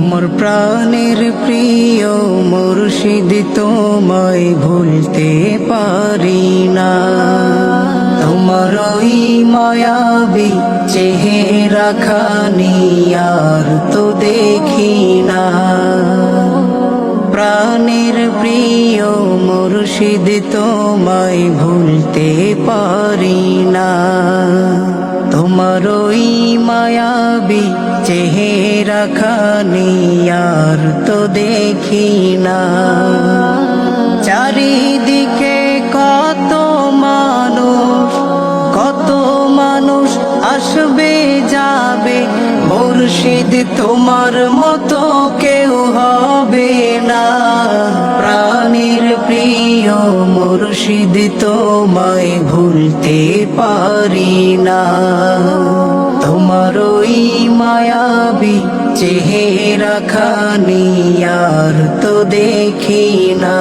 আমার প্রাণের প্রিয় মুর্শিদ তোমায় ভুলতে পারি না। তোমার ওই মায়াবী চেহারা খানি আর তো দেখি না। প্রাণের প্রিয় মুর্শিদ তোমায় ভুলতে পারি না। তোমার ওই মায়াবী চেহারা খানি আর তো দেখি না। চারিদিকে কত মানুষ আসবে যাবে, মুর্শিদ তোমার মতো কেউ হবে না। প্রাণের প্রিয় মুর্শিদ তোমায় ভুলতে পারি না। তোমার ওই মায়াবী চেহারা খানি আর তো দেখি না,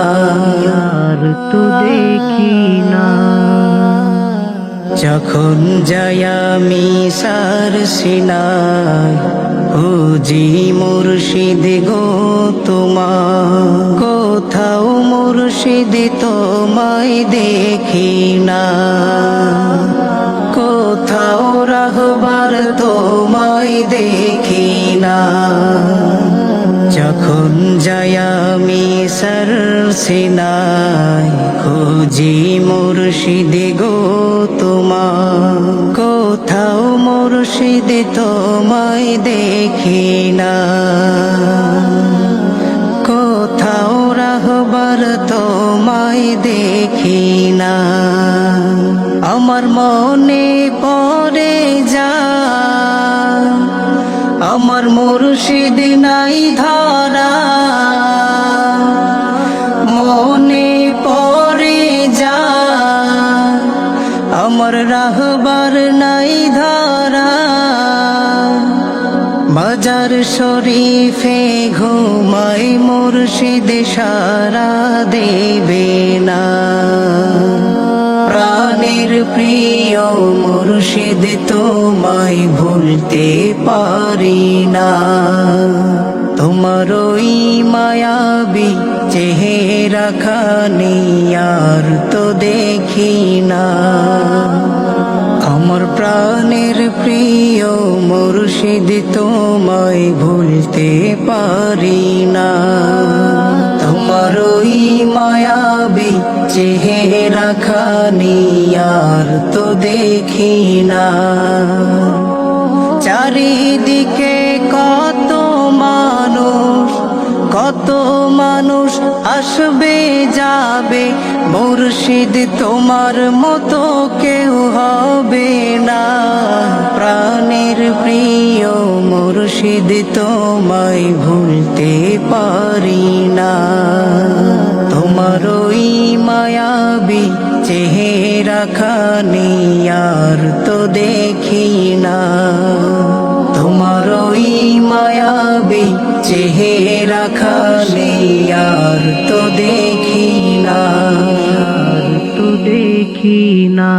আর তো দেখি না। যখন যাই আমি সার সিনায়, ও জি মুর্শিদ গো তোমার কোথাও মুর্শিদ তোমায় দেখি না। কোথাও রাহবার তোমায় দেখি না। যখন যাই আমি সার সিনায়, খুঁজি মুর্শিদ গো তোমার কোথাও মুর্শিদ তোমায় দেখি না। কোথাও রাহবার তোমায় দেখি না। আমার মনে পড়ে যায় আমার মুর্শিদ নাই ধরা। মনে পড়ে যায় আমার রাহবার নাই ধরা। বাজার শরীফে ঘুমাই মুর্শিদ সারা দেবে না। প্রাণের প্রিয় মুর্শিদ তোমায় ভুলতে পারি না। তোমার ওই মায়াবী চেহারা খানি আর তো দেখি না। আমার প্রাণের প্রিয় মুর্শিদ তোমায় ভুলতে পারি না। তোমার ওই মায়াবী চেহারা খানি আর তো দেখি না। চারিদিকে কত মানুষ আসবে যাবে, মুর্শিদ তোমার মতো কেউ হবে না। প্রাণের প্রিয় মুর্শিদ তোমায় ভুলতে পারি না। তোমার ওই মায়াবী চেহারা খানি আর তো দেখি না। তোমার ওই মায়াবী চেহারা খানি আর তো দেখি না, আর তো দেখি না।